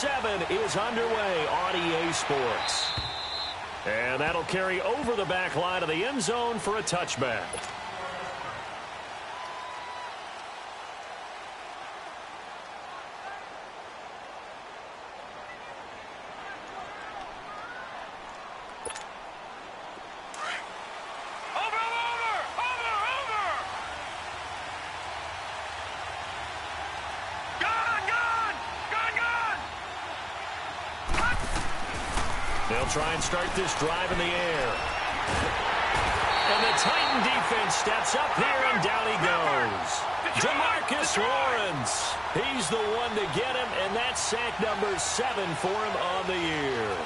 7 is underway on EA Sports. And that'll carry over the back line of the end zone for a touchback. They'll try and start this drive in the air. And the Titan defense steps up here, and down he goes. Demarcus Lawrence. He's the one to get him, and that's sack number 7 for him on the year.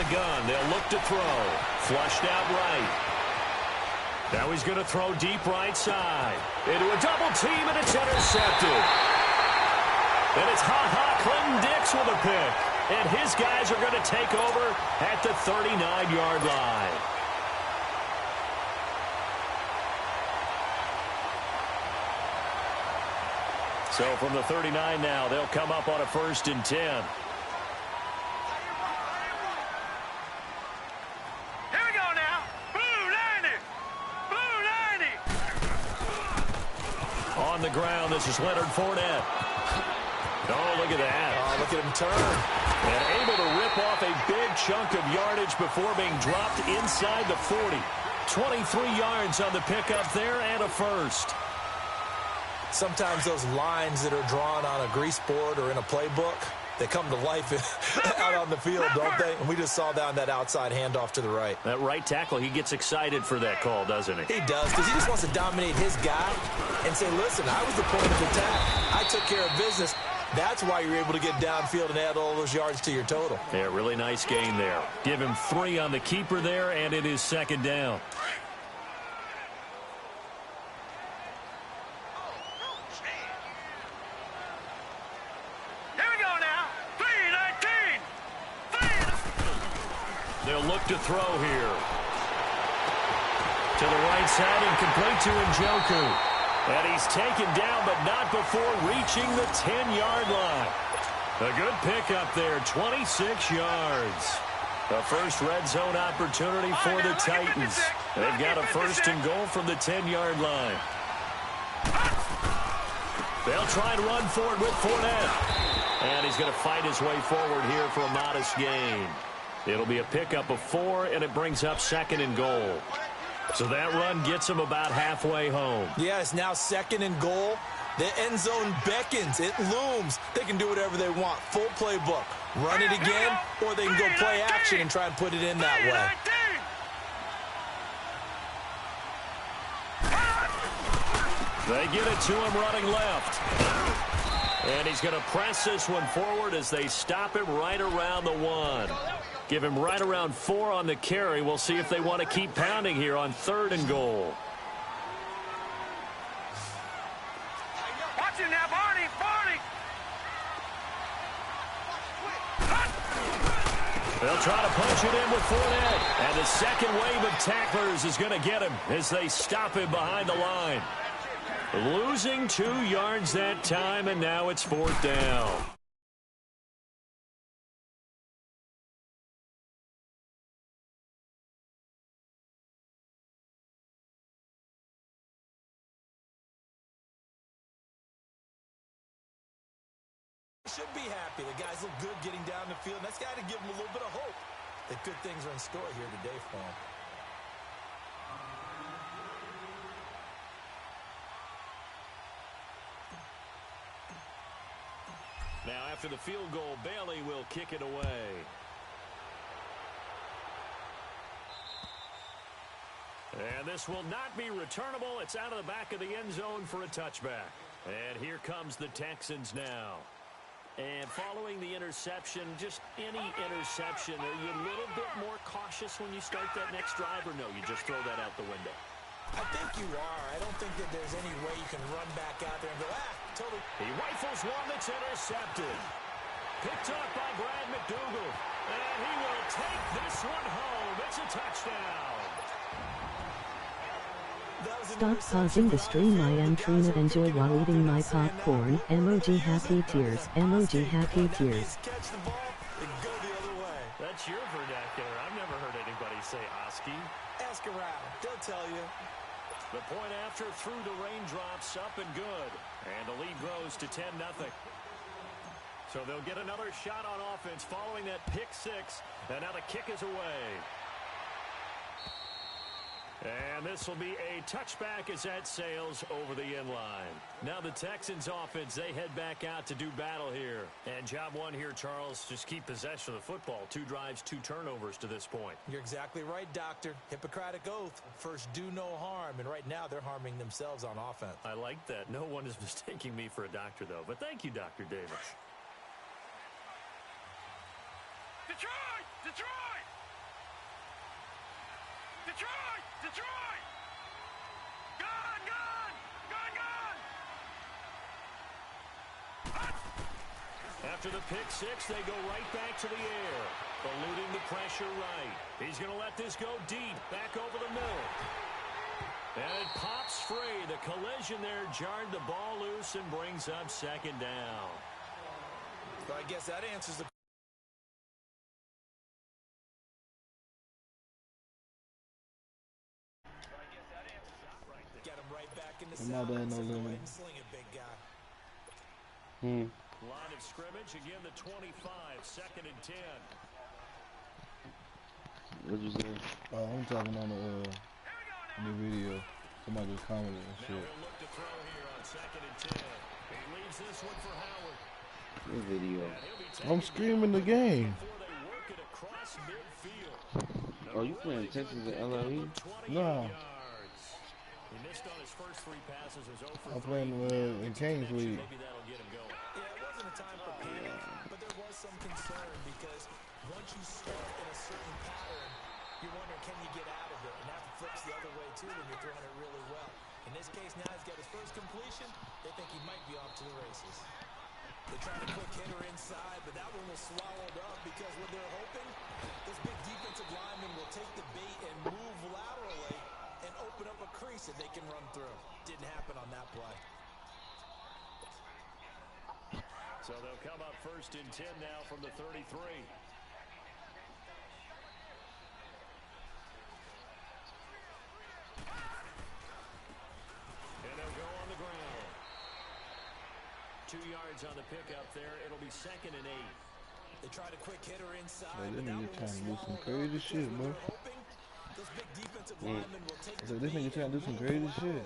Gun. They'll look to throw. Flushed out right. Now he's going to throw deep right side. Into a double team, and it's intercepted. And it's Clinton Dix with a pick. And his guys are going to take over at the 39-yard line. So from the 39 now, they'll come up on a 1st and 10. On the ground, this is Leonard Fournette. Oh, look at that. Oh, look at him turn. And able to rip off a big chunk of yardage before being dropped inside the 40. 23 yards on the pickup there and a 1st. Sometimes those lines that are drawn on a grease board or in a playbook, they come to life out on the field, don't they? And we just saw down that outside handoff to the right. That right tackle, he gets excited for that call, doesn't he? He does, because he just wants to dominate his guy and say, listen, I was the point of attack. I took care of business. That's why you're able to get downfield and add all those yards to your total. Yeah, really nice game there. Give him 3 on the keeper there, and it is 2nd down. They'll look to throw here. To the right side and complete to Njoku. And he's taken down, but not before reaching the 10-yard line. A good pickup there, 26 yards. A first red zone opportunity for the Titans. They've got a 1st and goal from the 10-yard line. They'll try and run for it with Fournette. And he's going to fight his way forward here for a modest gain. It'll be a pickup of 4, and it brings up 2nd and goal. So that run gets him about halfway home. Yeah, it's now 2nd and goal. The end zone beckons. It looms. They can do whatever they want. Full playbook. Run it again, or they can go play action and try and put it in that way. They get it to him running left. And he's going to press this one forward as they stop him right around the 1. Give him right around 4 on the carry. We'll see if they want to keep pounding here on 3rd and goal. Watch it now, Barney. They'll try to punch it in with Fournette. And the second wave of tacklers is going to get him as they stop him behind the line. Losing 2 yards that time, and now it's 4th down. Should be happy. The guys look good getting down the field. That's got to give them a little bit of hope that good things are in store here today for them. Now, after the field goal, Bailey will kick it away. And this will not be returnable. It's out of the back of the end zone for a touchback. And here comes the Texans now. And following the interception, just any interception, are you a little bit more cautious when you start that next drive, or no, you just throw that out the window? I think you are. I don't think that there's any way you can run back out there and go, totally. He rifles one that's intercepted. Picked up by Brad McDougal. This one home. It's a touchdown. Stop pausing the stream. I am trying to enjoy while eating my popcorn. Emoji happy tears. Emoji happy tears. Catch the ball and go the other way. That's your vernacular. I've never heard anybody say Oski. Ask around. They'll tell you. The point after through the raindrops, up and good. And the lead grows to 10-0. So they'll get another shot on offense following that pick six. And now the kick is away. And this will be a touchback as that sails over the end line. Now the Texans offense, they head back out to do battle here. And job one here, Charles, just keep possession of the football. 2 drives, 2 turnovers to this point. You're exactly right, Doctor. Hippocratic oath. First, do no harm. And right now, they're harming themselves on offense. I like that. No one is mistaking me for a doctor, though. But thank you, Dr. Davis. Detroit! Detroit! Detroit! Detroit! Gone! Gone! Gone! Gone! After the pick six, they go right back to the air, eluding the pressure right. He's going to let this go deep, back over the middle. And it pops free. The collision there jarred the ball loose and brings up second down. So I guess that answers the My bad, no limit. Line of scrimmage, again the 25, 2nd and 10. What'd you say? I'm talking on the video. Somebody just commented and shit. Now he'll look to throw here on 2nd and 10. He leaves this one for Howard. What video? I'm screaming the game. They work it across midfield. Oh, you playing Texas and LLE? No. He missed on his first 3 passes. I'm playing in Kings League. Maybe that'll get him going. Yeah, it wasn't a time for panic, but there was some concern because once you start in a certain pattern, you're wondering, can you get out of it? And that flips the other way, too, when you're throwing it really well. In this case, now he's got his first completion. They think he might be off to the races. They try to quick hitter inside, but that one was swallowed up because what they're hoping, this big defensive lineman will take the bait and move laterally and open up a crease that they can run through. Didn't happen on that play. So they'll come up 1st and 10 now from the 33. And they'll go on the ground. 2 yards on the pickup there. It'll be 2nd and 8. They try to quick hitter inside. Hey, this nigga trying to do some crazy shit, bro. This big defensive lineman will take So this nigga trying to do some crazy shit.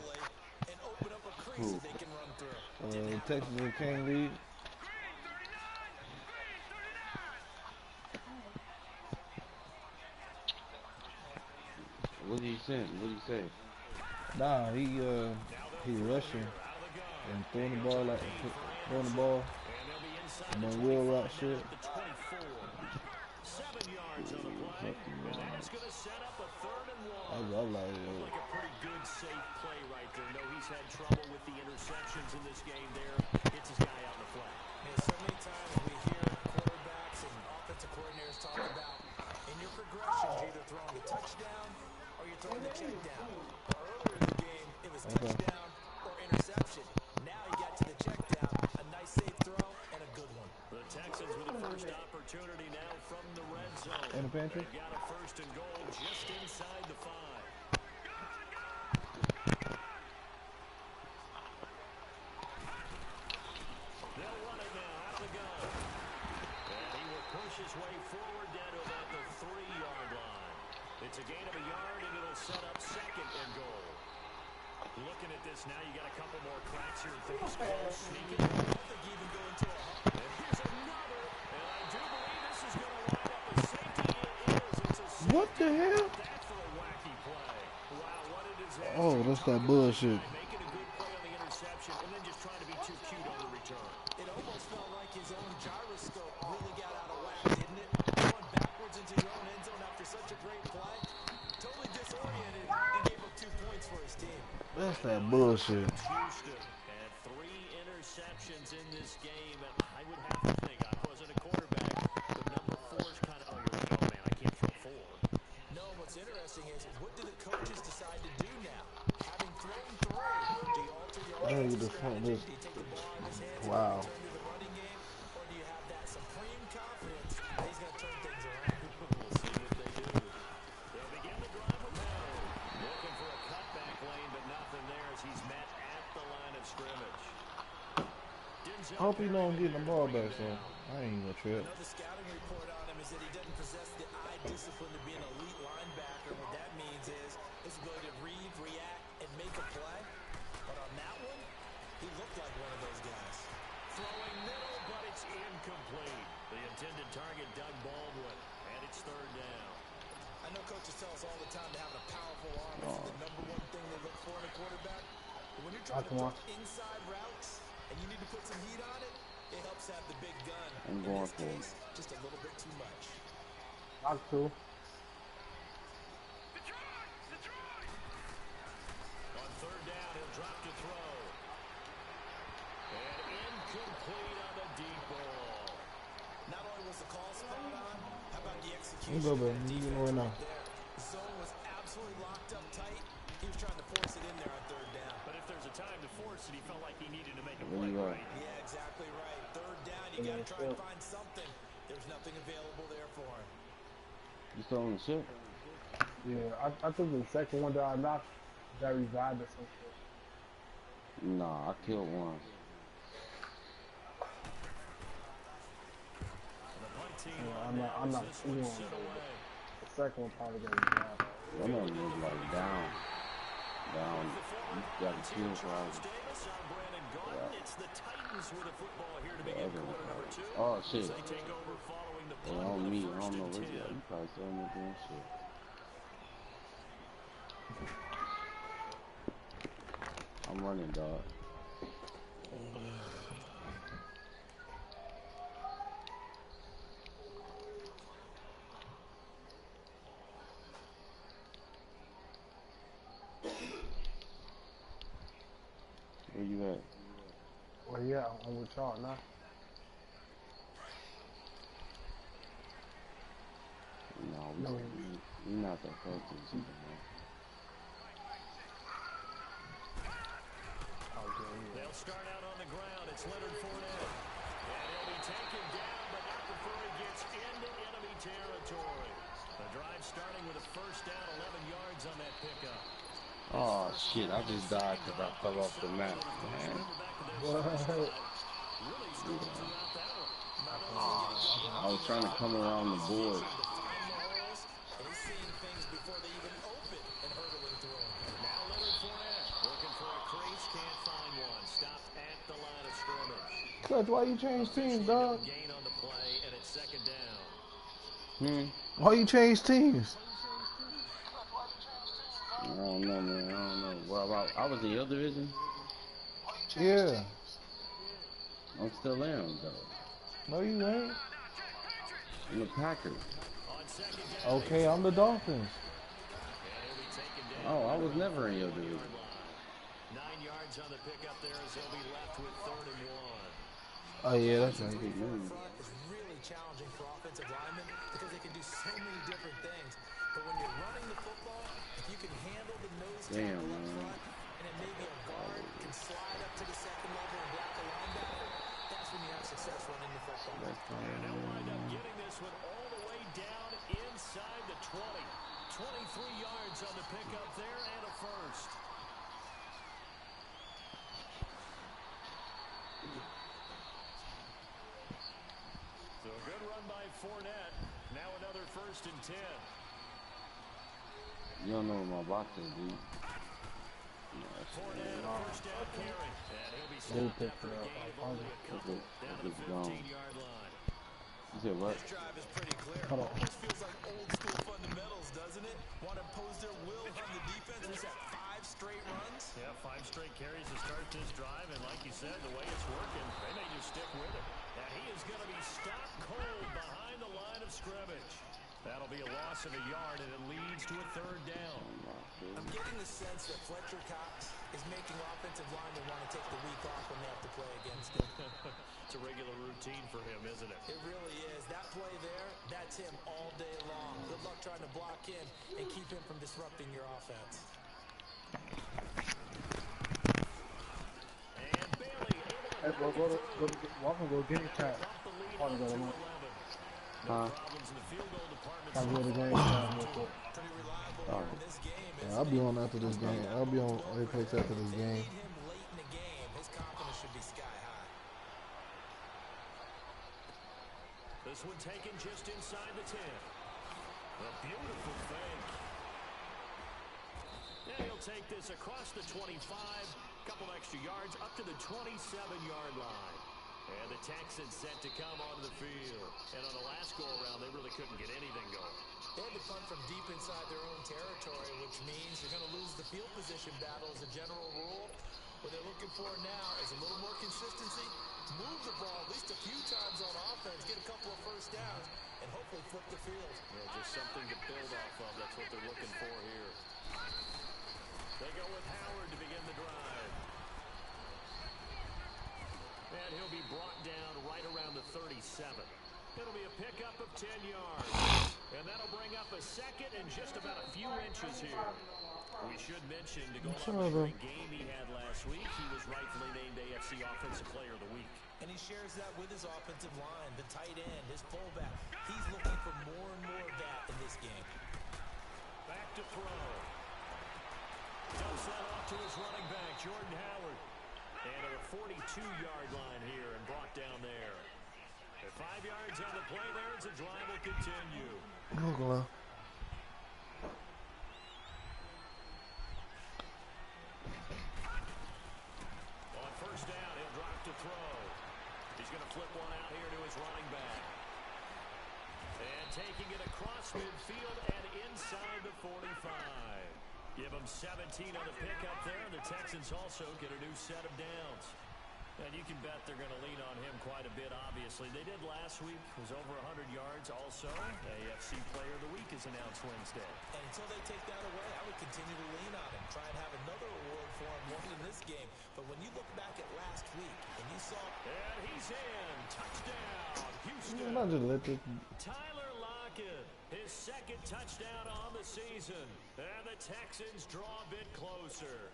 and open up a crease that they can run through. Texas and King League. What did he say? What did he say? Nah, he rushing and throwing the ball and then wheel route shit. 7 yards on the play. And that's going to set up a 3rd and 1. I like it. Like a pretty good, safe play right there. No, he's had trouble with the interceptions in this game there. Gets his guy out in the flat. So many times we hear quarterbacks and offensive coordinators talk about in your progressions, you're either throwing a touchdown or you're throwing the check down. Earlier in the game, it was touchdown or interception. Now you got to the check down, a nice safe throw, and a good one. The Texans with the first opportunity now from the red zone. In the pantry? They've got a 1st and goal just inside the 5. They'll run it now out of the gun. And he will push his way forward down to about the 3-yard line. It's a gain of a yard, and it'll set up 2nd and goal. Looking at this now, you got a couple more cracks here. Things close, sneaking. I think even go into a hump. And here's another. And I do believe this is going to wind up a safety. It is. It's a safety. What the hell? That's for a wacky play. Wow, what a disaster. Oh, that's that bullshit. Making a good play on the interception and then just trying to be too cute on the return. It almost felt like his own gyroscope really got out of whack, didn't it? Going backwards into your own end zone after such a great play. Totally disoriented and gave up 2 points for his team. That's that bullshit. Houston had 3 interceptions in this game. I would have to think I wasn't a quarterback, but number 4 is kind of, oh, man, I can't throw interesting is what do the coaches decide to do now? Having thrown three, do you alter the offensive strategy? Do you take the ball out of his hands and Wow. turn to the running game? Or do you have that supreme confidence that he's going to turn things around? We'll see what they do. They'll begin the drive with Hill. Looking for a cutback lane, but nothing there as he's met at the line of scrimmage. I hope he know I'm getting the ball back, so I ain't gonna trip. Another scouting report on him is that he doesn't possess the eye discipline to be an elite linebacker. What that means is his ability to read, react, and make a play. But on that one, he looked like one of those guys. Throwing middle, but it's incomplete. The intended target, Doug Baldwin, and it's third down. I know coaches tell us all the time to have a powerful arm is the number one thing they look for in a quarterback. But when you're trying to throw inside routes and you need to put some heat on it, it helps have the big gun. I'm In going this for case, just a little bit too much. Knock two. Detroit! Detroit! On third down, he'll drop to throw. And incomplete on the deep ball. Not only was the call spot on, how about the execution? I'm good, baby. You know right now. The zone was absolutely locked up tight. He was trying to force it in there on third down. But if there's a time to force it, he felt like he needed to make a There play, you go. right? Yeah, exactly right. Third down, you got to try and find something. There's nothing available there for him. You still on the ship? Yeah, I took the second one that I knocked that revived or something. Nah, I killed one. The punt team Yeah, I'm not feeling set away. the second one probably gonna revive. One of them was like down. Down. You got to kill for all of them. Davis on Brandon Gordon. It's the Titans with the football here to begin other quarter one. number 2. Oh, shit. They take over following the Hey, punt on with a me. I first don't know and what's 10. that. You probably still me doing shit. I'm running, dog. Where you at? Well, yeah, I'm with y'all now. No, we not that close to each other, man. They'll start out on the ground. It's Leonard Fournette. And he'll be taken down, but not before he gets into enemy territory. The drive starting with a first down, 11 yards on that pickup. Oh shit, I just died because I fell off the map, man. I was trying to come around the board. Now Leonard Fournette looking for a crease, can't find one. Stopped at the line of scrimmage. Clutch, why you change teams, dog? Gain on the play, and it's second down. Why you change teams? I don't know, man. I don't know. Well, I was in your division. Yeah. I'm still am, though. No, you ain't. I'm the Packers. Okay, I'm the Dolphins. Oh, I was never in your division. 9 yards on the pickup there as they'll be left with third and 1. Oh, yeah, that's right. Front is really challenging for offensive linemen because they can do so many different things. But when you're running the football, if you can handle the nose tackle up front, and then maybe a guard can slide up to the second level and block the linebacker, that's when you have success running the football. And they'll wind up getting this one all the way down inside the 20. 23 yards on the pickup there and a first. So a good run by Fournette. Now another first and 10. You don't know what my box is, dude. Fournette, first down carry. And he'll be stopped after a gain of only a couple down to the 15-yard line. You said what? This drive is pretty clear. Almost feels like old school fundamentals, doesn't it? Want to impose their will on the defense. Was that 5 straight runs? Yeah, 5 straight carries to start this drive, and like you said, the way it's working, they may just stick with it. And he is going to be stopped cold behind the line of scrimmage. That'll be a loss of a yard, and it leads to a third down. I'm getting the sense that Fletcher Cox is making offensive linemen want to take the week off when they have to play against him. It's a regular routine for him, isn't it? It really is. That play there, that's him all day long. Good luck trying to block him and keep him from disrupting your offense. And Bailey able to Hey, bro, go get it, Pat. bump the lead up to 11. No Huh? problems in the field goal department. I'll go to the game, real quick. Pretty reliable in this game. Yeah, I'll be on after this game. I'll be on Apex after this They game. need him late in the game. His confidence should be sky high. This one taken just inside the 10. A beautiful fake. And he'll take this across the 25. Couple extra yards up to the 27-yard line. And the Texans set to come onto the field. And on the last go-around, they really couldn't get anything going. They had to punt from deep inside their own territory, which means they're going to lose the field position battle as a general rule. What they're looking for now is a little more consistency, move the ball at least a few times on offense, get a couple of first downs, and hopefully flip the field. Yeah, just something to build off of. That's what they're looking for here. They go with Howard to begin the drive. And he'll be brought down right around the 37. It'll be a pickup of 10 yards. And that'll bring up a second and just about a few inches here. We should mention, to go along with the game he had last week, he was rightfully named AFC Offensive Player of the Week. And he shares that with his offensive line, the tight end, his fullback. He's looking for more and more of that in this game. Back to throw. Dumps that off to his running back, Jordan Howard. And at a 42-yard line here and brought down there. At 5 yards on the play there, it's a drive will continue. Google. On first down, he'll drop to throw. He's going to flip one out here to his running back. And taking it across midfield and inside the 45. Give them 17 on the pickup there. The Texans also get a new set of downs. And you can bet they're going to lean on him quite a bit, obviously. They did last week. It was over 100 yards also. AFC Player of the Week is announced Wednesday. And until they take that away, I would continue to lean on him. Try and have another award for him won in this game. But when you look back at last week and you saw... And he's in. Touchdown, Houston. I just let this. Tyler Lockett, his second touchdown on the season. And the Texans draw a bit closer.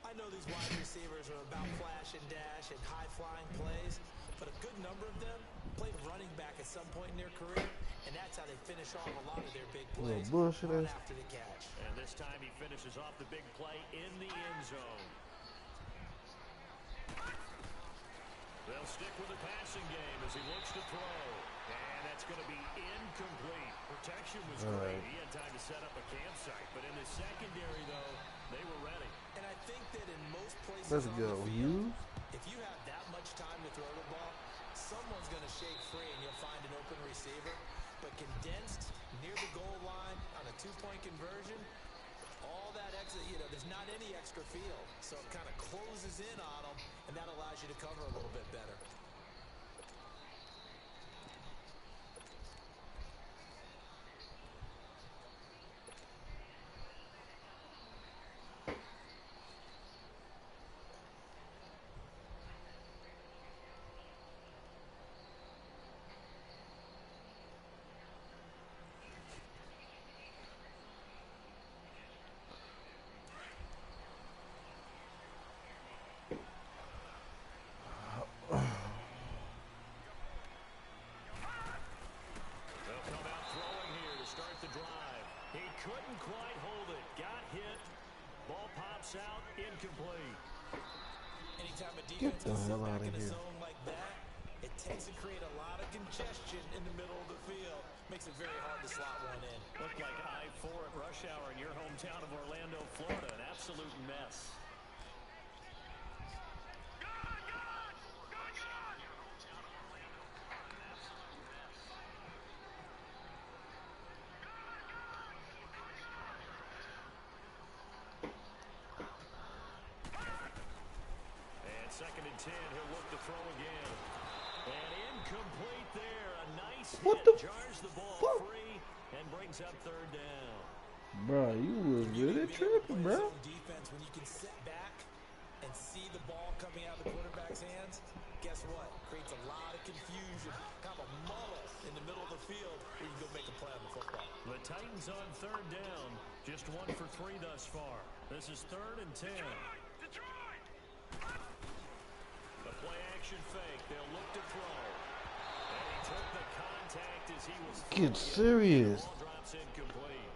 I know these wide receivers are about flash and dash and high-flying plays, but a good number of them played running back at some point in their career, and that's how they finish off a lot of their big plays right after the catch. And this time he finishes off the big play in the end zone. They'll stick with the passing game as he looks to throw. And that's going to be incomplete. Protection was great. He had time to set up a campsite. But in the secondary, though, they were ready. And I think that in most places Let's on go. the field, if you have that much time to throw the ball, someone's going to shake free and you'll find an open receiver. But condensed near the goal line on a two-point conversion, all that extra, there's not any extra field. So it kind of closes in on them, and that allows you to cover a little bit better. Couldn't quite hold it. Got hit. Ball pops out. Incomplete. Anytime a defense the is hell back outta in a here. zone like that, it tends to create a lot of congestion in the middle of the field. Makes it very hard to slot one in. Looked like I-4 at rush hour in your hometown of Orlando, Florida. An absolute mess. Second and 10, he'll look to throw again. And incomplete there. A nice What hit. the Jars the ball fuck? free and brings up third down. Bro, you was really tripping, bro. Zone defense, when you can sit back and see the ball coming out of the quarterback's hands, guess what? Creates a lot of confusion, kind of a muddle in the middle of the field where you can go make a play on the football. The Titans on third down. Just 1 for 3 thus far. This is 3rd and 10. Detroit! The play action fake. They'll look to throw. And he took the contact as he was Get throwing it. serious. The ball drops incomplete.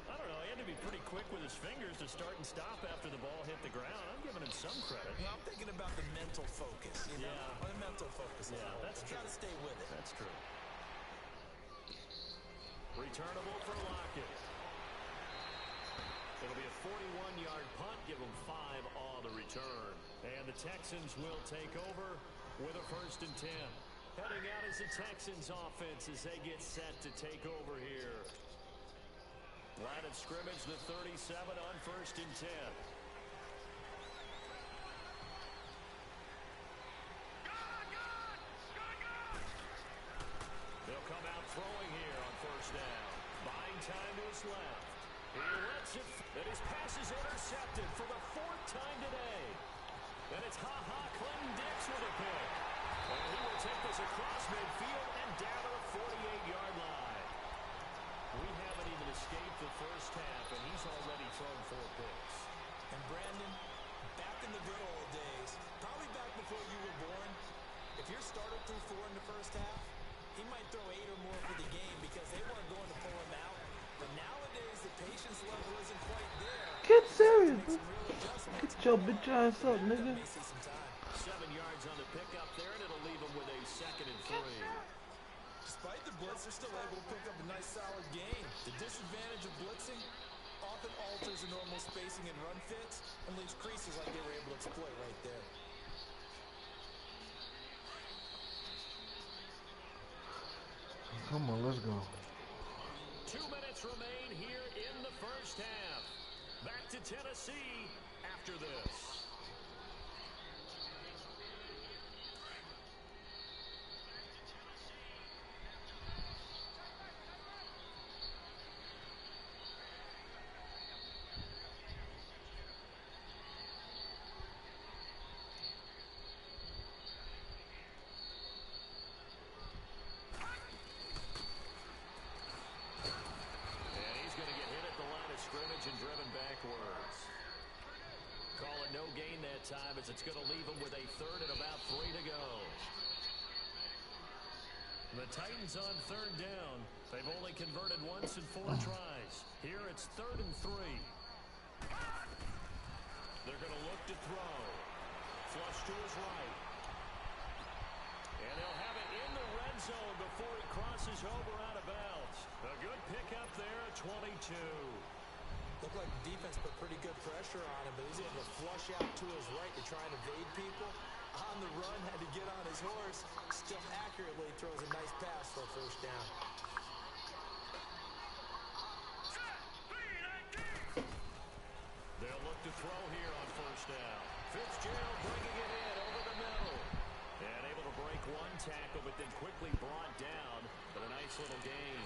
I don't know. He had to be pretty quick with his fingers to start and stop after the ball hit the ground. I'm giving him some credit. You know, I'm thinking about the mental focus, you know? Yeah. On the mental focus. Yeah, that's you true. got to stay with it. That's true. Returnable for Lockett. It'll be a 41-yard punt. Give them 5 on the return. And the Texans will take over with a 1st and 10. Heading out is the Texans offense as they get set to take over here. Line of scrimmage, the 37 on 1st and 10. They'll come out throwing here on 1st down. Buying time to his left. He lets it, and his pass is intercepted for the 4th time today. And it's Clinton Dix with a pick. And he will take this across midfield and down to the 48-yard line. We haven't even escaped the first half, and he's already thrown 4 picks. And Brandon, back in the good old days, probably back before you were born, if your starter threw 4 in the first half, he might throw 8 or more for the game because they weren't going to pull him out. But nowadays, the patience level isn't quite there. Get serious, Make bro. some real adjustments. Get your bitch ass up, nigga. May see some time. 7 yards on the pickup there, and it'll leave him with a 2nd and 3. Despite the blitz, they're still able to pick up a nice solid gain. The disadvantage of blitzing often alters the normal spacing and run fits and leaves creases like they were able to exploit right there. Come on, let's go. 2 minutes remain here in the first half. Back to Tennessee after this. And driven backwards. Call it no gain that time as it's going to leave him with a 3rd and about 3 to go. The Titans on 3rd down. They've only converted once in 4 tries. Here it's 3rd and 3. They're going to look to throw. Flush to his right. And they'll have it in the red zone before he crosses over out of bounds. A good pickup there at 22. Looked like the defense put pretty good pressure on him, but he's able to flush out to his right to try and evade people. On the run, had to get on his horse. Still accurately throws a nice pass for a 1st down. They'll look to throw here on 1st down. Fitzgerald bringing it in over the middle. And able to break 1 tackle, but then quickly brought down. But a nice little gain.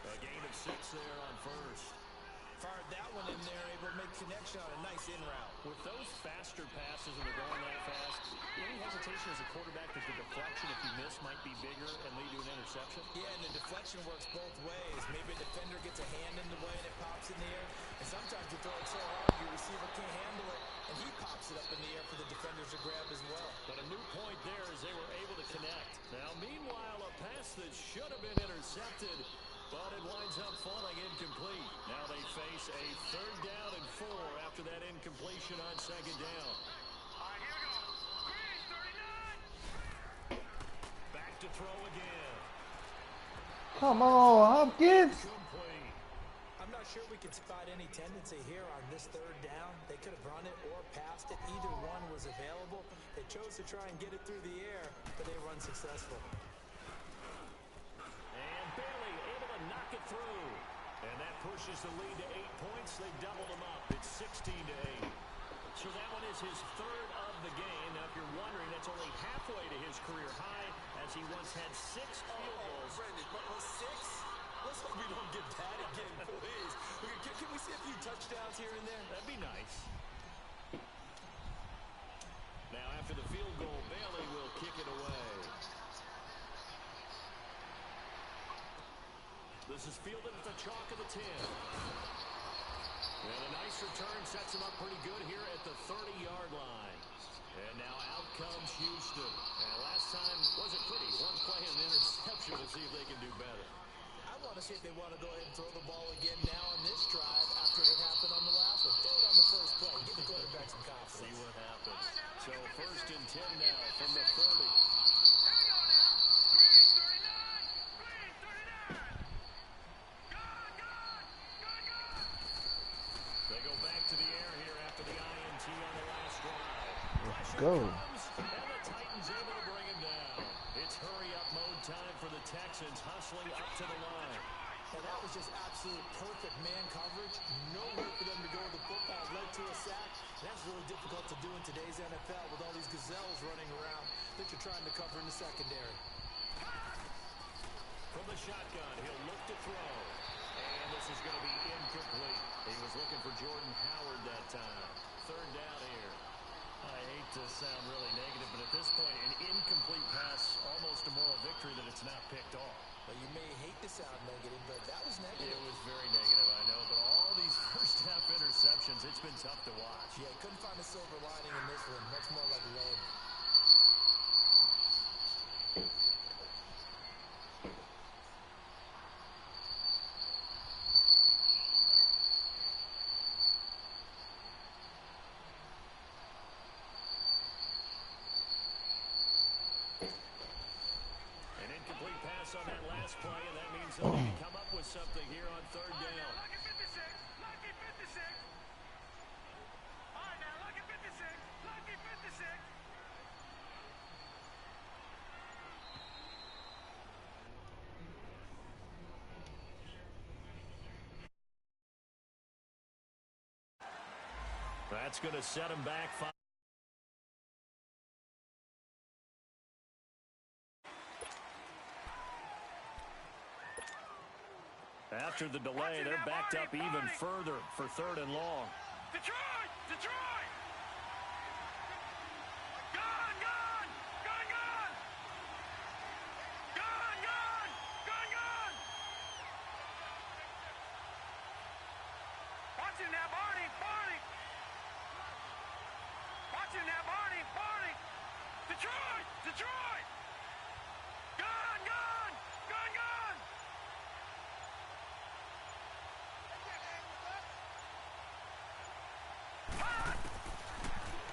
A gain of 6 there on 1st. Fired that one in there, able to make connection on a nice in route. With those faster passes when they're going that fast, any hesitation as a quarterback that the deflection, if you miss, might be bigger and lead to an interception? Yeah, and the deflection works both ways. Maybe a defender gets a hand in the way and it pops in the air. And sometimes you throw it so hard your receiver can't handle it, and he pops it up in the air for the defenders to grab as well. But a new point there as they were able to connect. Now, meanwhile, a pass that should have been intercepted, but it winds up falling incomplete. Now they face a 3rd down and 4 after that incompletion on 2nd down. All right, here we go. Green, 39. Back to throw again. Come on, Hopkins. Complete. I'm not sure we can spot any tendency here on this 3rd down. They could have run it or passed it. Either one was available. They chose to try and get it through the air, but they were unsuccessful. And barely able to knock it through. And that pushes the lead to 8 points. They doubled them up. It's 16 to 8. So that one is his 3rd of the game. Now, if you're wondering, that's only halfway to his career high as says he once had 6 field goals. Brendan, but 6? Let's hope we don't get that again, please. Can we see a few touchdowns here and there? That'd be nice. Now, after the field goal, Bailey will kick it away. This is fielded at the chalk of the 10. And a nice return sets him up pretty good here at the 30-yard line. And now out comes Houston. And last time wasn't pretty. One play and an interception. We'll see if they can do better. I want to see if they want to go ahead and throw the ball again now on this drive after what happened on the last one. Throw it on the first play. Give the quarterback some confidence. See what happens. So 1st and 10 now from the 30. Here we go now. Green 39. Green 39. Gone, gone, gone, gone. They go back to the air here after the INT on the last drive. Let's go. Comes, and the Titans able to bring him down. It's hurry-up mode time for the Texans, hustling up to the line. And that was just absolute perfect man coverage. No way for them to go with the football. Led to a sack. That's really difficult to do in today's NFL with all these gazelles running around that you're trying to cover in the secondary. From the shotgun, he'll look to throw. And this is going to be incomplete. He was looking for Jordan Howard that time. 3rd down here. I hate to sound really negative, but at this point, an incomplete pass, almost a moral victory that it's not picked off. Well, you may hate to sound negative, but that was negative. It was very negative, I know, but all these first-half interceptions, it's been tough to watch. Yeah, couldn't find a silver lining in this one. Much more like lead. On that last play, and that means they'll need to come up with something here on 3rd down. Lucky 56. Lucky 56. All right, now, lucky 56. Lucky 56. That's going to set him back 5. After the delay, they're backed up even further for 3rd and long. Detroit! Detroit! Gone! Gone! Gone! Gone! Gone! Gone! Gone! Gone! Watch it now, Barney! Barney! Watch it now, Barney! Barney! Detroit! Detroit! Gone! Gone! Gone! Gone!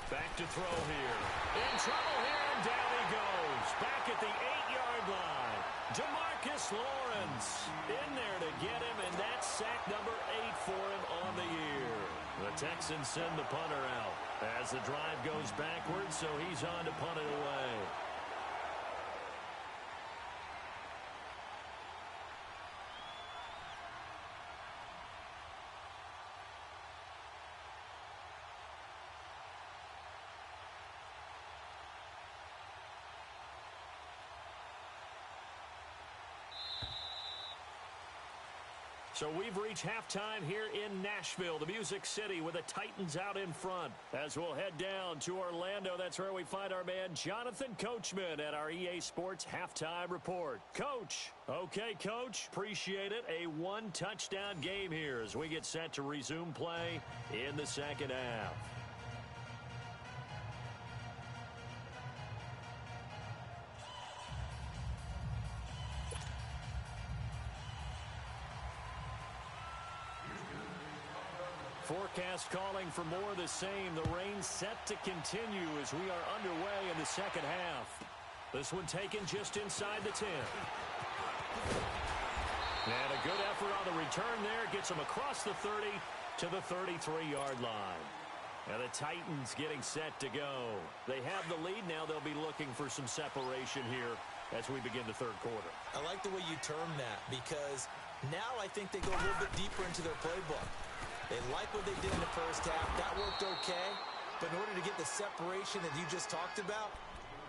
Back to throw here. In trouble here, and down he goes. Back at the 8-yard line. DeMarcus Lawrence in there to get him, and that's sack number 8 for him on the year. The Texans send the punter out as the drive goes backwards, so he's on to punt it away. So we've reached halftime here in Nashville, the Music City, with the Titans out in front. As we'll head down to Orlando, that's where we find our man Jonathan Coachman at our EA Sports Halftime Report. Coach. Okay, Coach. Appreciate it. A 1-touchdown game here as we get set to resume play in the 2nd half. Forecast calling for more of the same. The rain set to continue as we are underway in the 2nd half. This one taken just inside the 10. And a good effort on the return there. Gets them across the 30 to the 33-yard line. And the Titans getting set to go. They have the lead now. They'll be looking for some separation here as we begin the 3rd quarter. I like the way you term that because now I think they go a little bit deeper into their playbook. They like what they did in the 1st half. That worked okay. But in order to get the separation that you just talked about,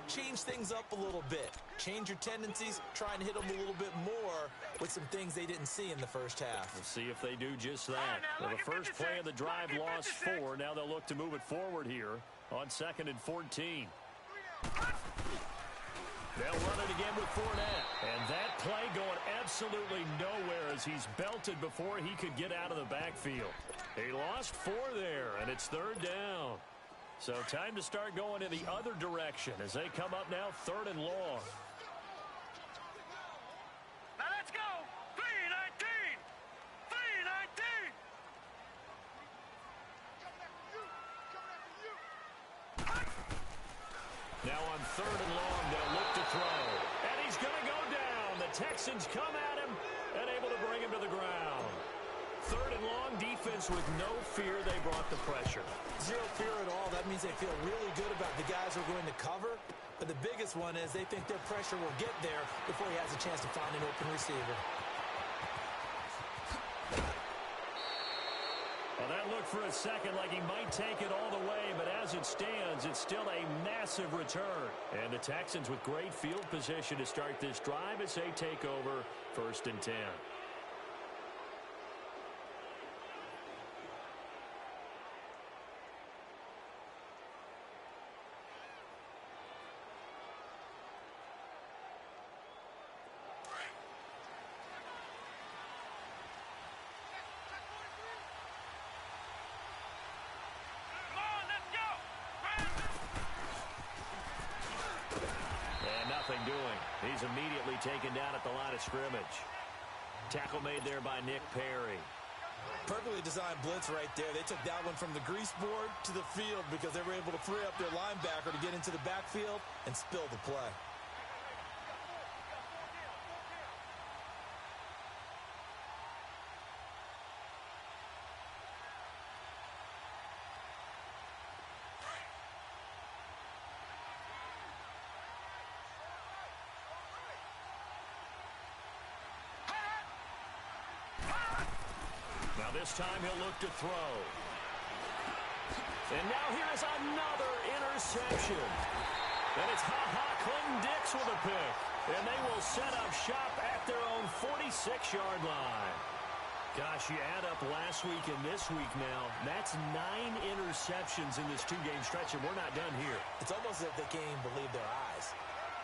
change things up a little bit. Change your tendencies, try and hit them a little bit more with some things they didn't see in the first half. We'll see if they do just that. Well, the first play of the drive lost 4. Now they'll look to move it forward here on 2nd and 14. They'll run it again with Fournette. And that play going absolutely nowhere as he's belted before he could get out of the backfield. He lost 4 there, and it's 3rd down. So time to start going in the other direction as they come up now 3rd and long. Now let's go. 3-19. 3-19. Now on 3rd and long, they'll look to throw. And he's going to go down. The Texans come at him and able to bring him to the ground. 3rd and long, defense with no fear. They brought the pressure. Zero fear at all. That means they feel really good about the guys who are going to cover. But the biggest one is they think their pressure will get there before he has a chance to find an open receiver. Well, that looked for a second like he might take it all the way, but as it stands, it's still a massive return. And the Texans with great field position to start this drive as they take over 1st and 10. Come on, let's go. And nothing doing. He's immediately taken down at the line of scrimmage. Tackle made there by Nick Perry. Perfectly designed blitz right there. They took that one from the grease board to the field because they were able to free up their linebacker to get into the backfield and spill the play. Now this time he'll look to throw. And now here is another interception. And it's Clinton Dix with a pick. And they will set up shop at their own 46-yard line. Gosh, you add up last week and this week now. That's 9 interceptions in this 2-game stretch, and we're not done here. It's almost as if they can't even believe their eyes.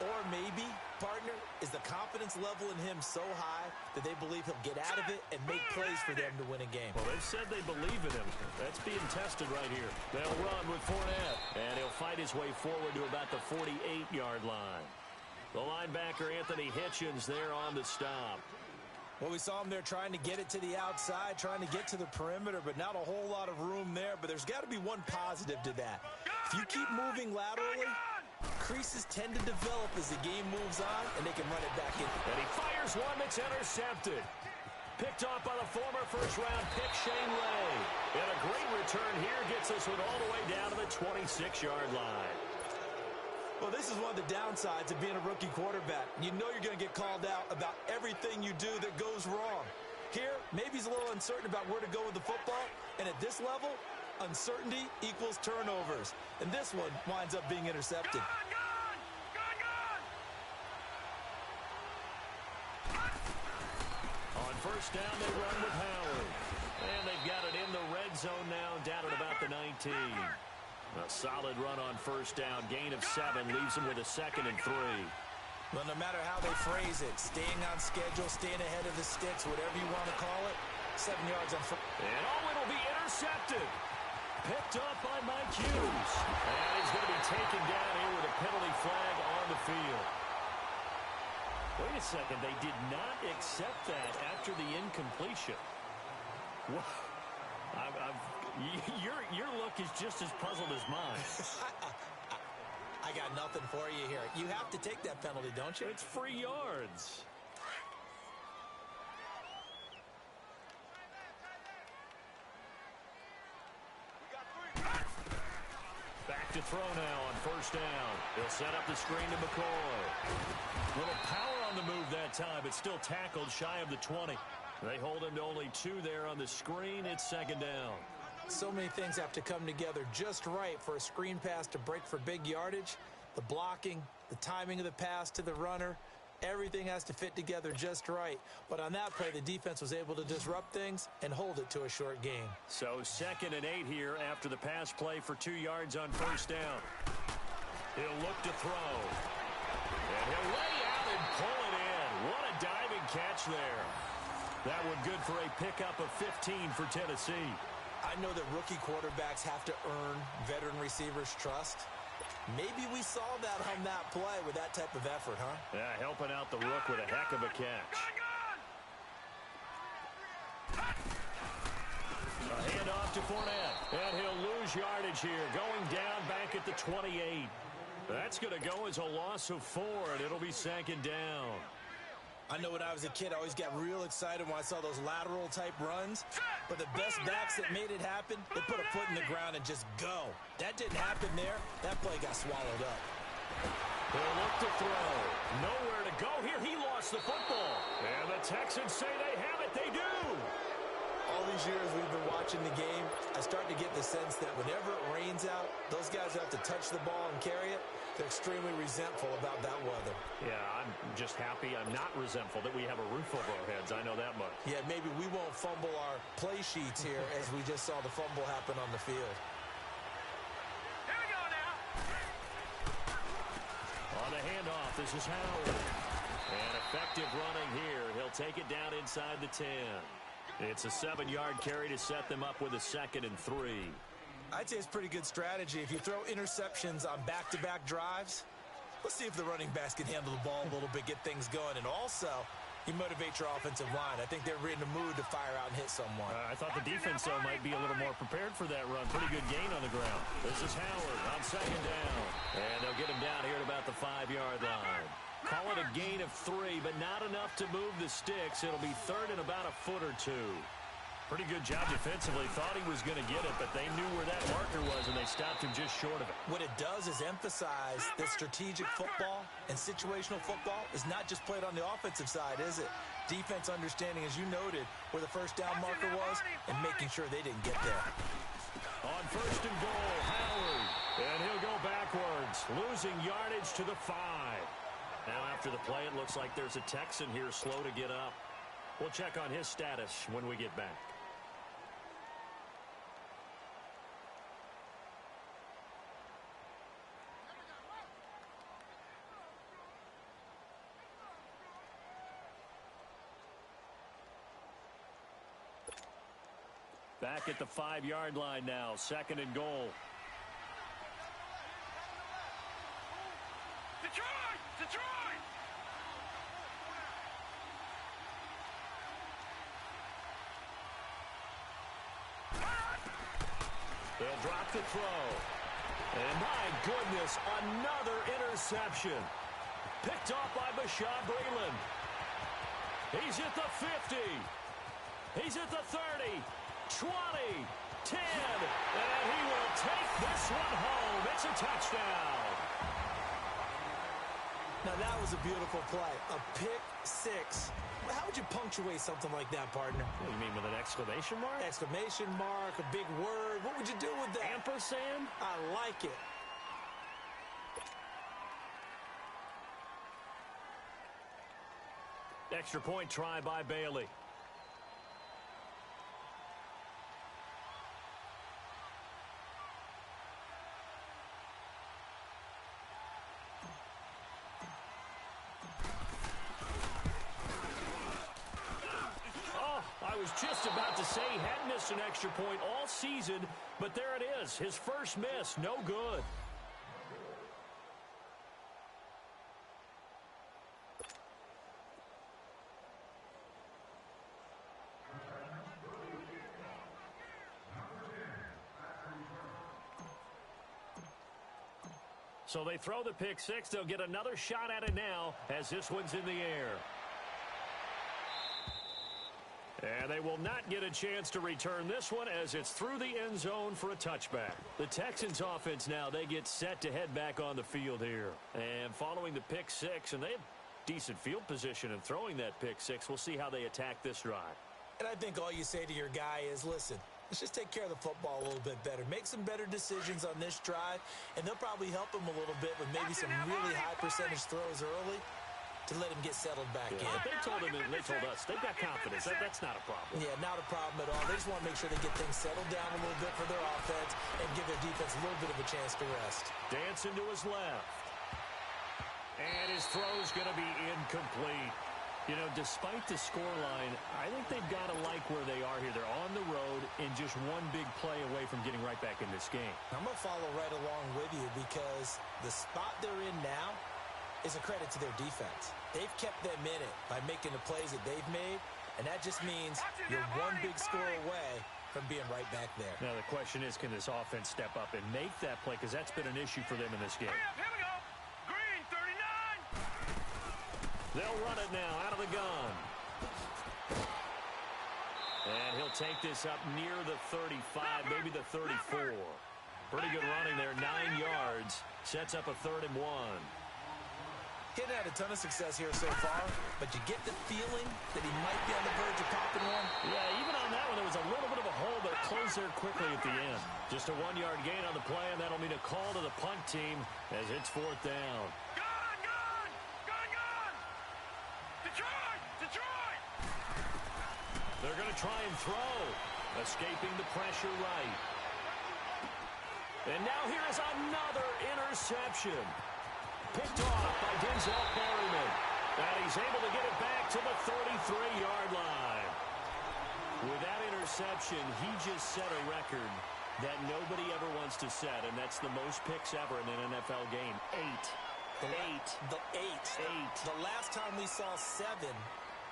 Or maybe, partner, is the confidence level in him so high that they believe he'll get out of it and make plays for them to win a game. Well, they've said they believe in him. That's being tested right here. They'll run with Fournette, and he'll fight his way forward to about the 48-yard line. The linebacker, Anthony Hitchens, there on the stop. Well, we saw him there trying to get it to the outside, trying to get to the perimeter, but not a whole lot of room there. But there's got to be one positive to that. If you keep moving laterally, creases tend to develop as the game moves on, and they can run it back in. And he fires one that's intercepted. Picked off by the former first-round pick, Shane Ray. And a great return here gets us one all the way down to the 26-yard line. Well, this is one of the downsides of being a rookie quarterback. You know you're going to get called out about everything you do that goes wrong. Here, maybe he's a little uncertain about where to go with the football, and at this level, uncertainty equals turnovers. And this one winds up being intercepted. On first down, they run with Howard. And they've got it in the red zone now, down at about the 19. A solid run on first down. Gain of 7 leaves them with a 2nd and 3. Well, no matter how they phrase it, staying on schedule, staying ahead of the sticks, whatever you want to call it, 7 yards on first. And it'll be intercepted. Picked up by Mike Hughes. And he's going to be taken down here with a penalty flag on the field. Wait a second. They did not accept that after the incompletion. What? Your look is just as puzzled as mine. I got nothing for you here. You have to take that penalty, don't you? It's free yards. Back to throw now on first down. He'll set up the screen to McCoy. Little power on the move that time, but still tackled shy of the 20. They hold him to only 2 there on the screen. It's 2nd down. So many things have to come together just right for a screen pass to break for big yardage. The blocking, the timing of the pass to the runner, everything has to fit together just right. But on that play, the defense was able to disrupt things and hold it to a short game. So 2nd and 8 here after the pass play for 2 yards on first down. He'll look to throw. And he'll lay out and pull it in. What a diving catch there. That one good for a pickup of 15 for Tennessee. I know that rookie quarterbacks have to earn veteran receivers' trust. Maybe we saw that on that play with that type of effort, huh? Yeah, helping out the rook with a heck of a catch. A handoff to Fournette. And he'll lose yardage here. Going down back at the 28. That's going to go as a loss of 4, and it'll be 2nd down. I know when I was a kid, I always got real excited when I saw those lateral-type runs. But the best backs that made it happen, they put a foot in the ground and just go. That didn't happen there. That play got swallowed up. He'll look to throw. Nowhere to go here. He lost the football. And the Texans say they have it. They do. All these years we've been watching the game, I start to get the sense that whenever it rains out, those guys have to touch the ball and carry it. They're extremely resentful about that weather. Yeah, I'm just happy. I'm not resentful that we have a roof over our heads. I know that much. Yeah, maybe we won't fumble our play sheets here as we just saw the fumble happen on the field. Here we go now. On the handoff, this is Howard. And effective running here. He'll take it down inside the 10. It's a 7-yard carry to set them up with a 2nd and 3. I'd say it's pretty good strategy. If you throw interceptions on back-to-back drives, let's see if the running backs can handle the ball a little bit, get things going. And also, you motivate your offensive line. I think they're in the mood to fire out and hit someone. I thought the defense, though, might be a little more prepared for that run. Pretty good gain on the ground. This is Howard on 2nd down. And they'll get him down here at about the 5-yard line. Call it a gain of 3, but not enough to move the sticks. It'll be 3rd and about a foot or 2. Pretty good job defensively. Thought he was going to get it, but they knew where that marker was, and they stopped him just short of it. What it does is emphasize that strategic football and situational football is not just played on the offensive side, is it? Defense understanding, as you noted, where the first down marker was and making sure they didn't get there. On 1st and goal, Howard. And he'll go backwards, losing yardage to the 5. Now after the play, it looks like there's a Texan here slow to get up. We'll check on his status when we get back. Back at the 5-yard line now, 2nd and goal. Detroit! Detroit! They'll drop the throw. And my goodness, another interception. Picked off by Bashaud Breeland. He's at the 50. He's at the 30, 20, 10. And he will take this one home. It's a touchdown. Now, that was a beautiful play. A pick 6. How would you punctuate something like that, partner? What do you mean, with an exclamation mark? Exclamation mark, a big word. What would you do with that? Ampersand? I like it. Extra point try by Bailey. I was just about to say he hadn't missed an extra point all season, but there it is. His first miss, no good. So they throw the pick 6. They'll get another shot at it now as this one's in the air. And they will not get a chance to return this one as it's through the end zone for a touchback. The Texans offense now, they get set to head back on the field here. And following the pick 6, and they have decent field position in throwing that pick 6, we'll see how they attack this drive. And I think all you say to your guy is, listen, Let's just take care of the football a little bit better. Make some better decisions on this drive, and they'll probably help him a little bit with maybe some really high percentage throws early to let him get settled back in. They told us they've got confidence. That's not a problem. Yeah, not a problem at all. They just want to make sure they get things settled down a little bit for their offense and give their defense a little bit of a chance to rest. Dancing to his left. And his throw's going to be incomplete. You know, despite the scoreline, I think they've got to like where they are here. They're on the road and just one big play away from getting right back in this game. I'm going to follow right along with you because the spot they're in now is a credit to their defense. They've kept them in it by making the plays that they've made, and that just means you're one big score away from being right back there. Now, the question is, can this offense step up and make that play? Because that's been an issue for them in this game. Hurry up, here we go. Green, 39. They'll run it now out of the gun. And he'll take this up near the 35, maybe the 34. Pretty good running there, 9 yards. Sets up a 3rd and 1. He's had a ton of success here so far, but you get the feeling that he might be on the verge of popping one. Yeah, even on that one, there was a little bit of a hole, but it closed there quickly at the end. Just a 1-yard gain on the play, and that'll mean a call to the punt team as it's 4th down. Detroit! They're going to try and throw. Escaping the pressure right. And now here is another interception. Picked off by Denzel Perryman. And he's able to get it back to the 33-yard line. With that interception, he just set a record that nobody ever wants to set, and that's the most picks ever in an NFL game. 8. The last time we saw 7,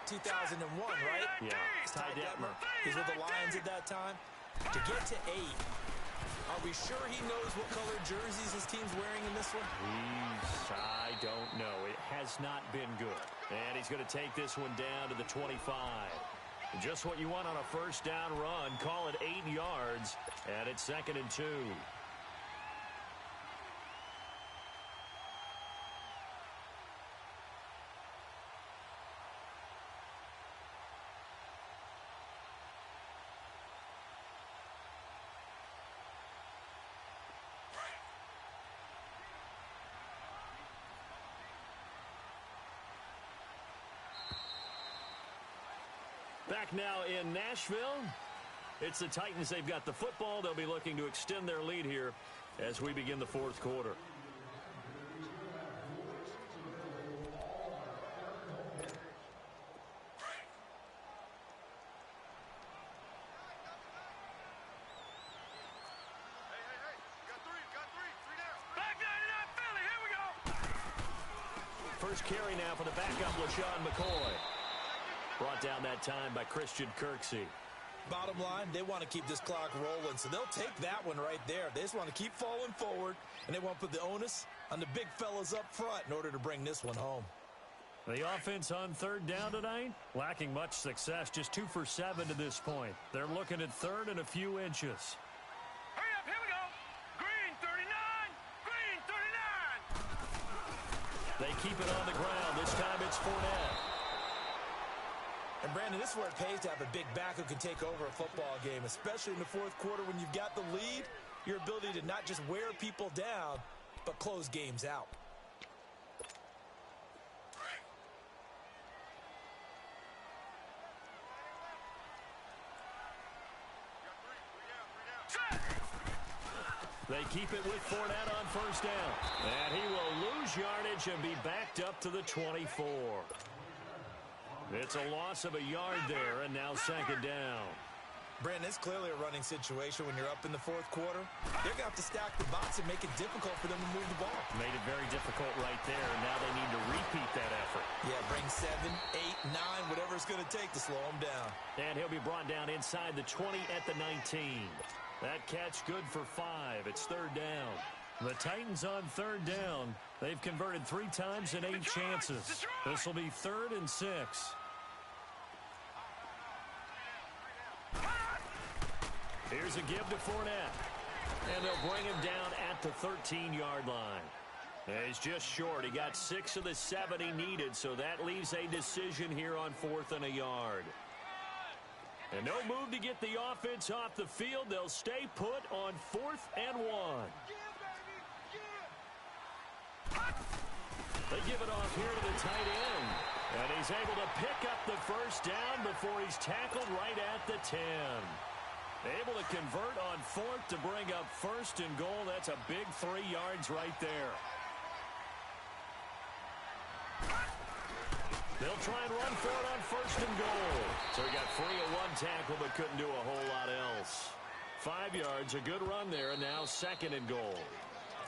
2001, right? Yeah, Ty Detmer. He's with the Lions at that time. To get to 8, are we sure he knows what color jerseys his team's wearing in this one? I don't know. It has not been good. And he's going to take this one down to the 25. Just what you want on a first down run. Call it 8 yards, and it's 2nd and 2. Back now in Nashville. It's the Titans. They've got the football. They'll be looking to extend their lead here as we begin the 4th quarter. First carry now for the backup, LaShawn McCoy. Brought down that time by Christian Kirksey. Bottom line, they want to keep this clock rolling, so they'll take that one right there. They just want to keep falling forward, and they want to put the onus on the big fellas up front in order to bring this one home. The offense on 3rd down tonight, lacking much success, just 2 for 7 to this point. They're looking at 3rd and a few inches. Hurry up, here we go. Green, 39. They keep it on the ground. This time it's Fournette. And, Brandon, this is where it pays to have a big back who can take over a football game, especially in the 4th quarter when you've got the lead, your ability to not just wear people down, but close games out. They keep it with Fournette on first down. And he will lose yardage and be backed up to the 24. It's a loss of a yard there, and now 2nd down. Brandon, it's clearly a running situation when you're up in the 4th quarter. They're going to have to stack the box and make it difficult for them to move the ball. Made it very difficult right there, and now they need to repeat that effort. Yeah, bring 7, 8, 9, whatever it's going to take to slow them down. And he'll be brought down inside the 20 at the 19. That catch good for 5. It's 3rd down. The Titans on 3rd down. They've converted 3 times in 8 chances. This will be 3rd and 6. Here's a give to Fournette. And they'll bring him down at the 13-yard line. He's just short. He got 6 of the 7 he needed, so that leaves a decision here on 4th and a yard. And no move to get the offense off the field. They'll stay put on 4th and 1. They give it off here to the tight end. And he's able to pick up the first down before he's tackled right at the 10. Able to convert on 4th to bring up 1st and goal. That's a big 3 yards right there. They'll try and run for it on 1st and goal. So he got free of 1 tackle but couldn't do a whole lot else. 5 yards, a good run there, and now 2nd and goal.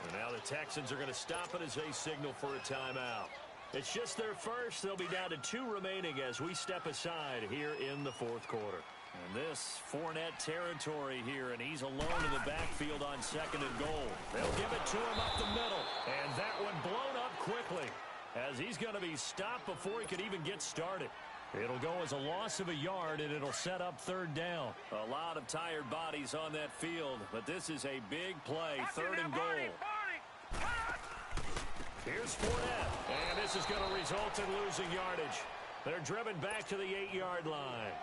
And now the Texans are going to stop it as they signal for a timeout. It's just their first. They'll be down to 2 remaining as we step aside here in the 4th quarter. And this Fournette territory here, and he's alone in the backfield on 2nd and goal. They'll give it to him up the middle, and that one blown up quickly as he's going to be stopped before he could even get started. It'll go as a loss of a yard, and it'll set up 3rd down. A lot of tired bodies on that field, but this is a big play, 3rd and goal. Here's Fournette, and this is going to result in losing yardage. They're driven back to the 8-yard line.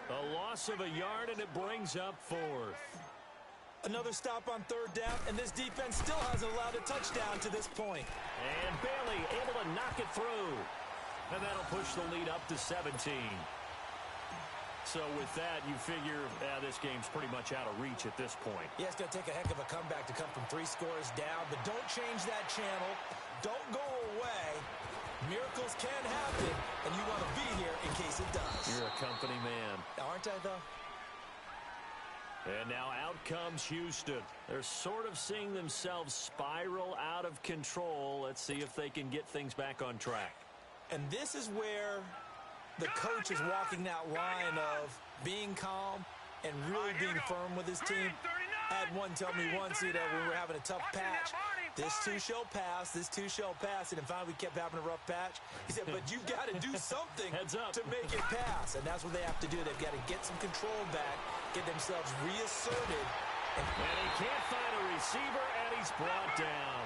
A loss of a yard, and it brings up 4th. Another stop on 3rd down, and this defense still hasn't allowed a touchdown to this point. And Bailey able to knock it through. And that'll push the lead up to 17. So with that, you figure this game's pretty much out of reach at this point. Yeah, it's going to take a heck of a comeback to come from 3 scores down, but don't change that channel. Don't go away. Miracles can happen, and you want to be here in case it does. You're a company man. Aren't I, though? And now out comes Houston. They're sort of seeing themselves spiral out of control. Let's see if they can get things back on track. And this is where the coach is walking that line of being calm and really being firm with his team. I had one tell me once, when we were having a tough patch, this too shall pass, this too shall pass, and finally we kept having a rough patch. He said, but you've got to do something to make it pass, and that's what they have to do. They've got to get some control back, get themselves reasserted. And he can't find a receiver, and he's brought down.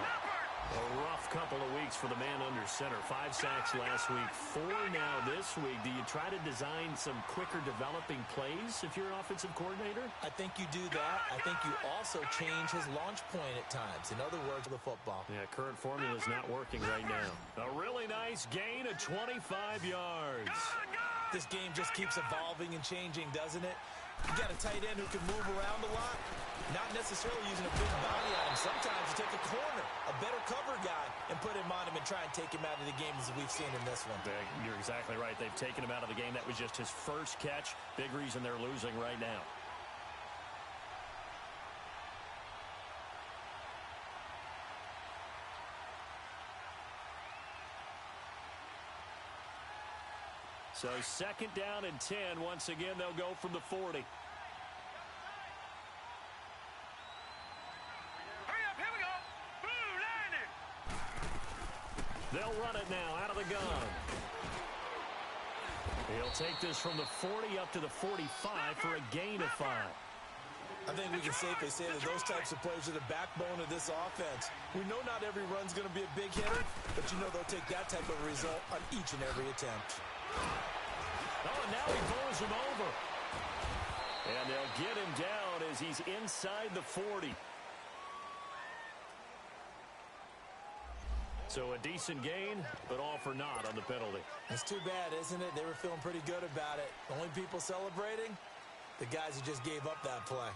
A rough couple of weeks for the man under center. 5 sacks last week, 4 now this week. Do you try to design some quicker developing plays if you're an offensive coordinator? I think you do that. I think you also change his launch point at times. In other words, the football. Yeah, current formula is not working right now. A really nice gain of 25 yards. This game just keeps evolving and changing, doesn't it? You got a tight end who can move around a lot, not necessarily using a big body on him. Sometimes you take a corner, a better cover guy, and put him on him and try and take him out of the game as we've seen in this one. You're exactly right. They've taken him out of the game. That was just his first catch. Big reason they're losing right now. So 2nd down and 10. Once again, they'll go from the 40. Hurry up, here we go. Blue landing. They'll run it now out of the gun. He'll take this from the 40 up to the 45 for a gain of 5. I think we can safely say that those types of plays are the backbone of this offense. We know not every run's going to be a big hitter, but you know they'll take that type of result on each and every attempt. Oh, and now he blows him over. And they'll get him down as he's inside the 40. So a decent gain, but all for naught on the penalty. It's too bad, isn't it? They were feeling pretty good about it. The only people celebrating, the guys who just gave up that play.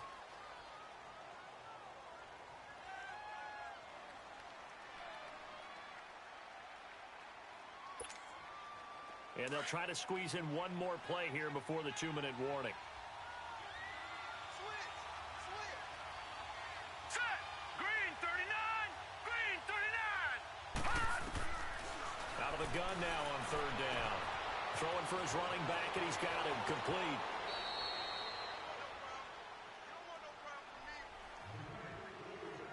And they'll try to squeeze in one more play here before the 2-minute warning. Set. Green 39. Green 39. Out of the gun now on 3rd down. Throwing for his running back, and he's got him complete.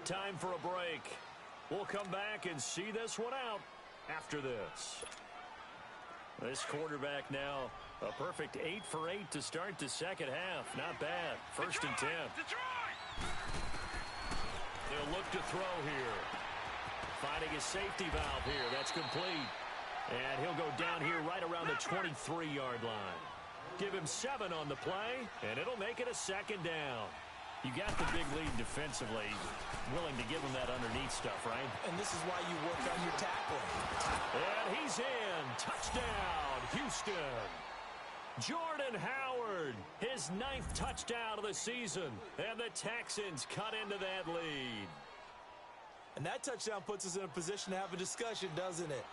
Time for a break. We'll come back and see this one out after this. This quarterback now, a perfect 8 for 8 to start the 2nd half. Not bad. 1st and 10. Detroit. They'll look to throw here. Finding a safety valve here. That's complete. And he'll go down here right around the 23-yard line. Give him 7 on the play, and it'll make it a 2nd down. You got the big lead defensively, willing to give him that underneath stuff, right? And this is why you work on your tackling. And he's in. Touchdown, Houston. Jordan Howard, his 9th touchdown of the season, and the Texans cut into that lead. And that touchdown puts us in a position to have a discussion, doesn't it?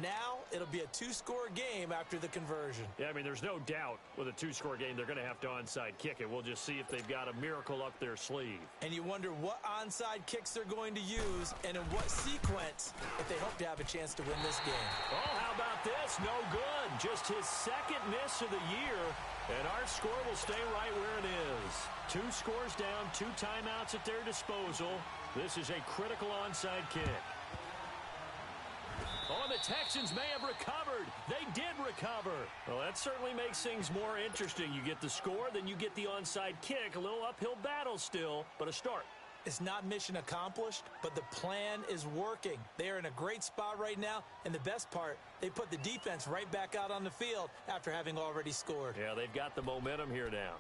Now it'll be a 2-score game after the conversion. Yeah, I mean, there's no doubt with a 2-score game they're going to have to onside kick it. We'll just see if they've got a miracle up their sleeve. And you wonder what onside kicks they're going to use and in what sequence if they hope to have a chance to win this game. Oh, how about this? No good. Just his 2nd miss of the year, and our score will stay right where it is. 2 scores down, 2 timeouts at their disposal. This is a critical onside kick. Oh, the Texans may have recovered. They did recover. Well, that certainly makes things more interesting. You get the score, then you get the onside kick. A little uphill battle still, but a start. It's not mission accomplished, but the plan is working. They are in a great spot right now, and the best part, they put the defense right back out on the field after having already scored. Yeah, they've got the momentum here now.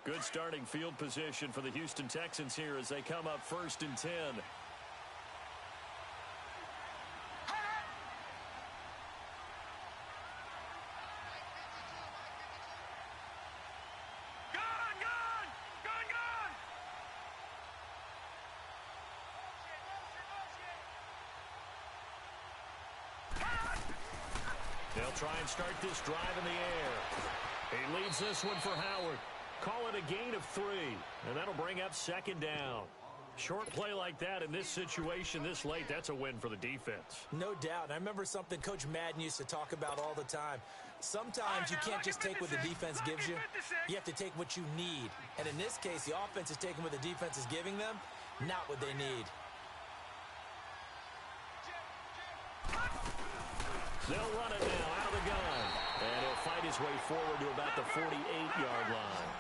Good starting field position for the Houston Texans here as they come up 1st and 10. They'll try and start this drive in the air. He leads this one for Howard. Call it a gain of 3, and that'll bring up 2nd down. Short play like that in this situation this late, that's a win for the defense. No doubt. And I remember something Coach Madden used to talk about all the time. Sometimes you can't just take what the defense gives you. You have to take what you need. And in this case, the offense is taking what the defense is giving them, not what they need. They'll run it now out of the gun. And he'll fight his way forward to about the 48-yard line.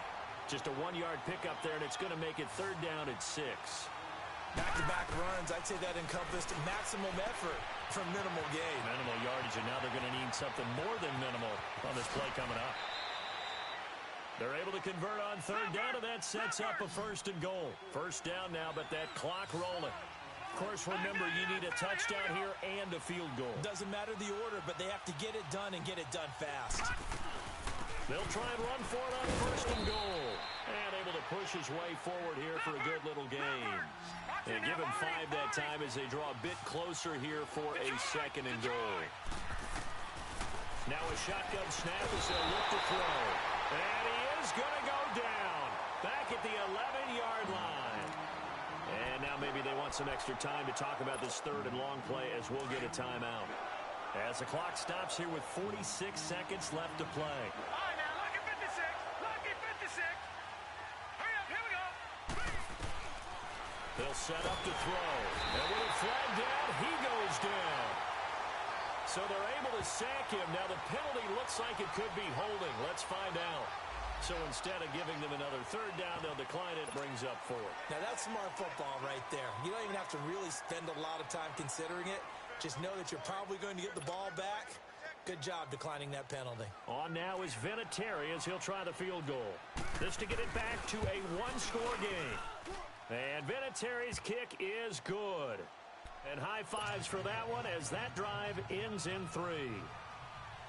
Just a 1-yard pickup there, and it's going to make it 3rd down at 6. Back-to-back runs, I'd say that encompassed maximum effort from minimal gain. Minimal yardage, and now they're going to need something more than minimal on this play coming up. They're able to convert on 3rd down, and that sets up a 1st and goal. 1st down now, but that clock rolling. Of course, remember, you need a touchdown here and a field goal. Doesn't matter the order, but they have to get it done and get it done fast. They'll try and run for it on 1st and goal. And able to push his way forward here for a good little gain. And give him 5 that time as they draw a bit closer here for a 2nd and goal. Now a shotgun snap as they look to throw. And he is going to go down. Back at the 11-yard line. And now maybe they want some extra time to talk about this 3rd and long play as we'll get a timeout. As the clock stops here with 46 seconds left to play. All right, now, lucky 56. Lucky 56. Hurry up, here we go. They'll set up to throw. And with a flag down, he goes down. So they're able to sack him. Now the penalty looks like it could be holding. Let's find out. So instead of giving them another 3rd down, they'll decline it. Brings up 4. Now that's smart football right there. You don't even have to really spend a lot of time considering it. Just know that you're probably going to get the ball back. Good job declining that penalty. On now is Vinatieri as he'll try the field goal. This to get it back to a 1-score game. And Vinatieri's kick is good. And high fives for that one as that drive ends in 3.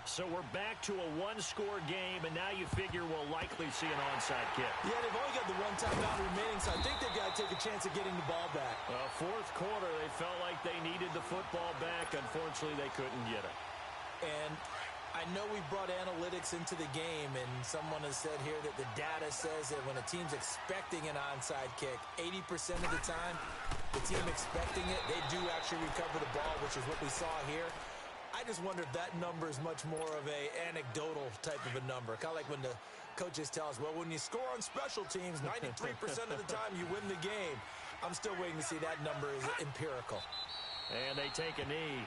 So we're back to a 1-score game, and now you figure we'll likely see an onside kick. Yeah, they've only got the 1 timeout remaining, so I think they've got to take a chance of getting the ball back. Well, 4th quarter, they felt like they needed the football back. Unfortunately, they couldn't get it. And I know we brought analytics into the game, and someone has said here that the data says that when a team's expecting an onside kick, 80% of the time, the team expecting it, they do actually recover the ball, which is what we saw here. I just wonder if that number is much more of a anecdotal type of a number. Kind of like when the coaches tell us, well, when you score on special teams, 93% of the time you win the game. I'm still waiting to see that number is empirical. And they take a knee.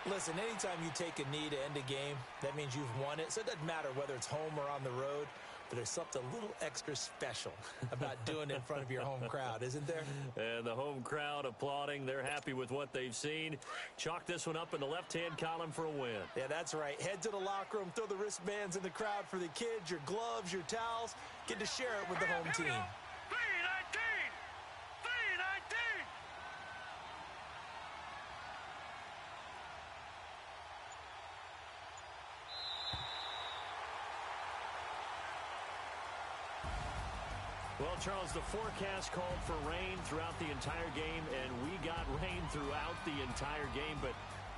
Listen, anytime you take a knee to end a game, that means you've won it. So it doesn't matter whether it's home or on the road. But there's something a little extra special about doing it in front of your home crowd, isn't there? And the home crowd applauding. They're happy with what they've seen. Chalk this one up in the left-hand column for a win. Yeah, that's right. Head to the locker room, throw the wristbands in the crowd for the kids, your gloves, your towels. Get to share it with the home team. 3-19! 3-19! Well, Charles, the forecast called for rain throughout the entire game, and we got rain throughout the entire game. But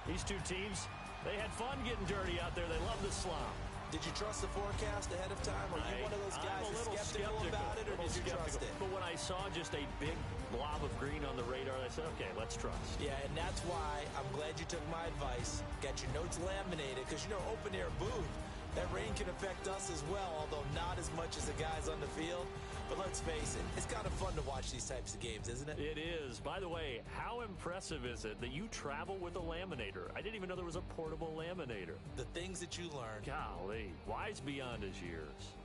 these two teams, they had fun getting dirty out there. They love the slop. Did you trust the forecast ahead of time? Are you one of those guys I'm a little skeptical about it, or did you trust it? But when I saw just a big blob of green on the radar, I said, okay, let's trust. Yeah, and that's why I'm glad you took my advice. Got your notes laminated, because, you know, open-air booth, that rain can affect us as well, although not as much as the guys on the field. But let's face it, it's kind of fun to watch these types of games, isn't it? It is. By the way, how impressive is it that you travel with a laminator? I didn't even know there was a portable laminator. The things that you learn. Golly, wise beyond his years.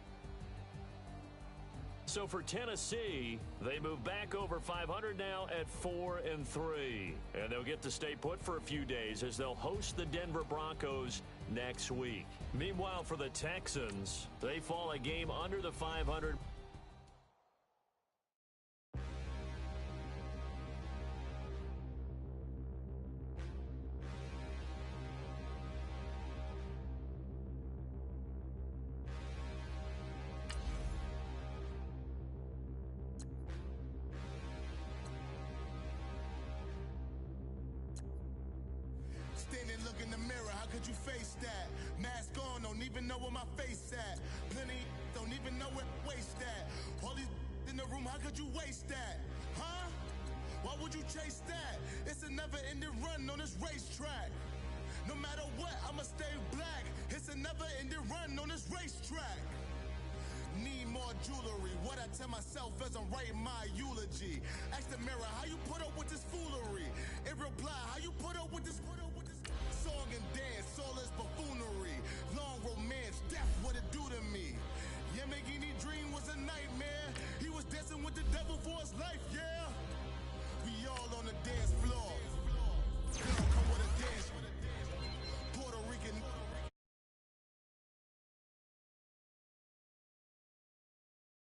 So for Tennessee, they move back over 500 now at 4-3. And they'll get to stay put for a few days as they'll host the Denver Broncos next week. Meanwhile, for the Texans, they fall a game under the 500. Standing, look in the mirror, how could you face that? Mask on, don't even know where my face at. Plenty, don't even know where waste at. All these in the room, how could you waste that? Huh? Why would you chase that? It's a never-ending run on this racetrack. No matter what, I'ma stay black. It's a never-ending run on this racetrack. Need more jewelry. What I tell myself as I'm writing my eulogy. Ask the mirror, how you put up with this foolery? In reply, how you put up with this song and dance, all this buffoonery. Long romance.